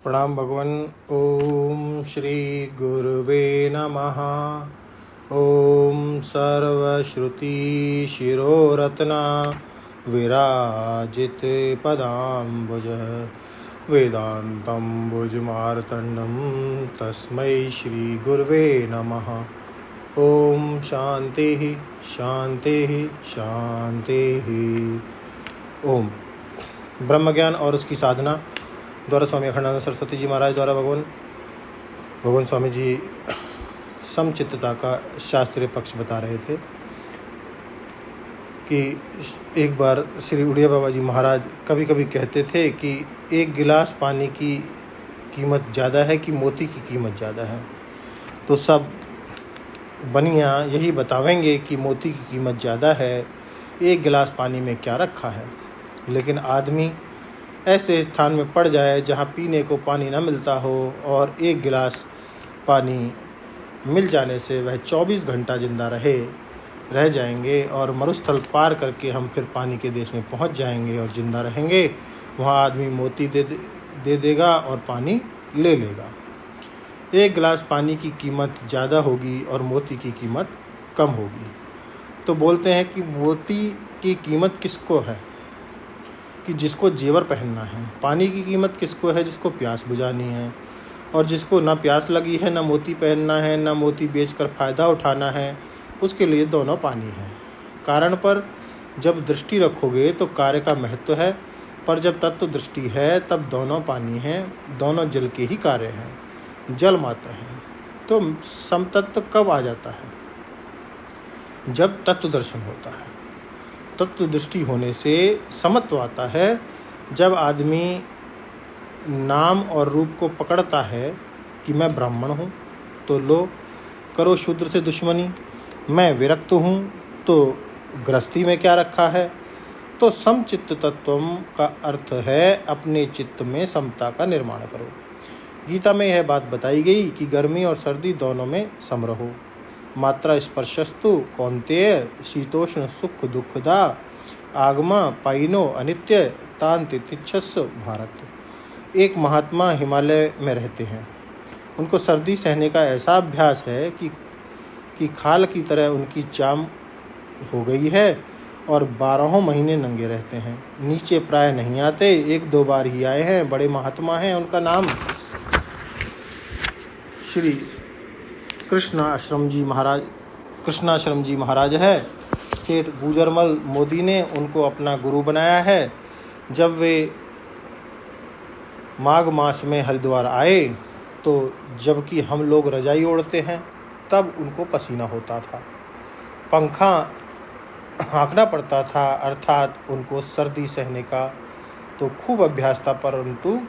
प्रणाम भगवान। ओम श्री गुरुवे नमः। ओम सर्वश्रुति शिरोरत्ना विराजित पदाम्बुज वेदांतम्बुज मार्तंडम तस्मै श्री गुरुवे नमः। ओम शांति शांति शांति। ओम ब्रह्म ज्ञान और उसकी साधना द्वारा स्वामी अखंडानंद सरस्वती जी महाराज द्वारा भगवान स्वामी जी समचित्तता का शास्त्रीय पक्ष बता रहे थे कि एक बार श्री उड़िया बाबा जी महाराज कभी कभी कहते थे कि एक गिलास पानी की कीमत ज़्यादा है कि मोती की कीमत ज़्यादा है। तो सब बनिया यही बतावेंगे कि मोती की कीमत ज़्यादा है, एक गिलास पानी में क्या रखा है। लेकिन आदमी ऐसे स्थान में पड़ जाए जहाँ पीने को पानी न मिलता हो और एक गिलास पानी मिल जाने से वह 24 घंटा जिंदा रह जाएंगे और मरुस्थल पार करके हम फिर पानी के देश में पहुँच जाएंगे और ज़िंदा रहेंगे। वहाँ आदमी मोती दे देगा और पानी ले लेगा। एक गिलास पानी की कीमत ज़्यादा होगी और मोती की कीमत कम होगी। तो बोलते हैं कि मोती की कीमत किसको है कि जिसको जेवर पहनना है। पानी की कीमत किसको है? जिसको प्यास बुझानी है। और जिसको ना प्यास लगी है, ना मोती पहनना है, ना मोती बेचकर फ़ायदा उठाना है, उसके लिए दोनों पानी है। कारण पर जब दृष्टि रखोगे तो कार्य का महत्व है, पर जब तत्व दृष्टि है तब दोनों पानी हैं, दोनों जल के ही कार्य हैं, जल मात्र हैं। तो समतत्व कब आ जाता है? जब तत्व दर्शन होता है। तत्व दृष्टि होने से समत्व आता है। जब आदमी नाम और रूप को पकड़ता है कि मैं ब्राह्मण हूँ तो लो करो शूद्र से दुश्मनी, मैं विरक्त हूँ तो गृहस्थी में क्या रखा है। तो समचित्त तत्व का अर्थ है अपने चित्त में समता का निर्माण करो। गीता में यह बात बताई गई कि गर्मी और सर्दी दोनों में सम रहो। मात्रा स्पर्शस्तु कौन्तेय शीतोष्ण सुख दुखदा आगमा पाइनो अनित्य तान तितिच्छस्व भारत। एक महात्मा हिमालय में रहते हैं। उनको सर्दी सहने का ऐसा अभ्यास है कि खाल की तरह उनकी चाम हो गई है और 12 महीने नंगे रहते हैं। नीचे प्राय नहीं आते, 1-2 बार ही आए हैं। बड़े महात्मा हैं। उनका नाम श्री कृष्णाश्रम जी महाराज है। सेठ गुजरमल मोदी ने उनको अपना गुरु बनाया है। जब वे माघ मास में हरिद्वार आए तो जबकि हम लोग रजाई ओढ़ते हैं तब उनको पसीना होता था, पंखा हाँकना पड़ता था, अर्थात उनको सर्दी सहने का तो खूब अभ्यास था, परंतु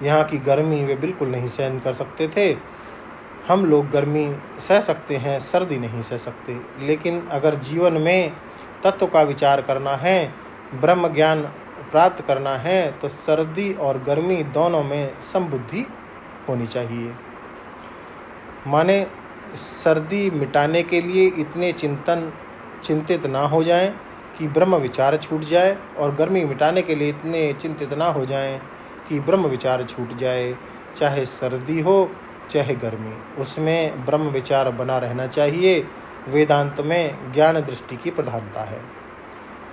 यहाँ की गर्मी वे बिल्कुल नहीं सहन कर सकते थे। हम लोग गर्मी सह सकते हैं, सर्दी नहीं सह सकते। लेकिन अगर जीवन में तत्व का विचार करना है, ब्रह्म ज्ञान प्राप्त करना है, तो सर्दी और गर्मी दोनों में समबुद्धि होनी चाहिए। माने सर्दी मिटाने के लिए इतने चिंतित ना हो जाएं कि ब्रह्म विचार छूट जाए, और गर्मी मिटाने के लिए इतने चिंतित ना हो जाएं कि ब्रह्म विचार छूट जाए। चाहे सर्दी हो चाहे गर्मी, उसमें ब्रह्म विचार बना रहना चाहिए। वेदांत में ज्ञान दृष्टि की प्रधानता है।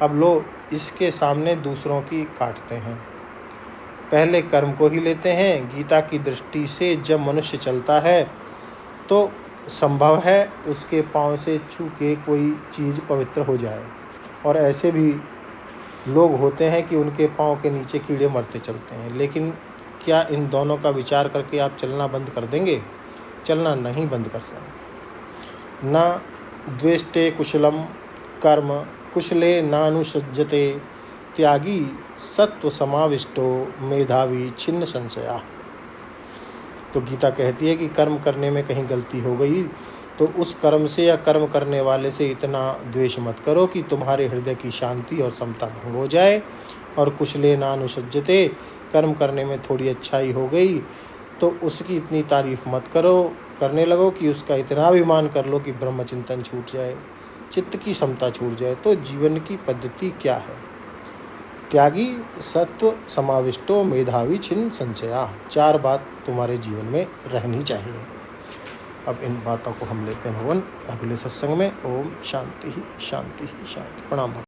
अब लोग इसके सामने दूसरों की काटते हैं, पहले कर्म को ही लेते हैं। गीता की दृष्टि से जब मनुष्य चलता है तो संभव है उसके पांव से छू के कोई चीज़ पवित्र हो जाए। और ऐसे भी लोग होते हैं कि उनके पांव के नीचे कीड़े मरते चलते हैं। लेकिन क्या इन दोनों का विचार करके आप चलना बंद कर देंगे? चलना नहीं बंद कर सकते। न द्वेष्टे कुशलम कर्म कुशले नानुसज्जते त्यागी सत्व समाविष्टो मेधावी छिन्न संशया। तो गीता कहती है कि कर्म करने में कहीं गलती हो गई तो उस कर्म से या कर्म करने वाले से इतना द्वेष मत करो कि तुम्हारे हृदय की शांति और समता भंग हो जाए। और कुशले नानुसज्जते, कर्म करने में थोड़ी अच्छाई हो गई तो उसकी इतनी तारीफ मत करो, करने लगो कि उसका इतना अभिमान कर लो कि ब्रह्मचिंतन छूट जाए, चित्त की समता छूट जाए। तो जीवन की पद्धति क्या है? त्यागी सत्व समाविष्टो मेधावी छिन्न संशया। 4 बात तुम्हारे जीवन में रहनी चाहिए। अब इन बातों को हम लेते हैं अगले सत्संग में। ओम शांति शांति शांति। प्रणाम।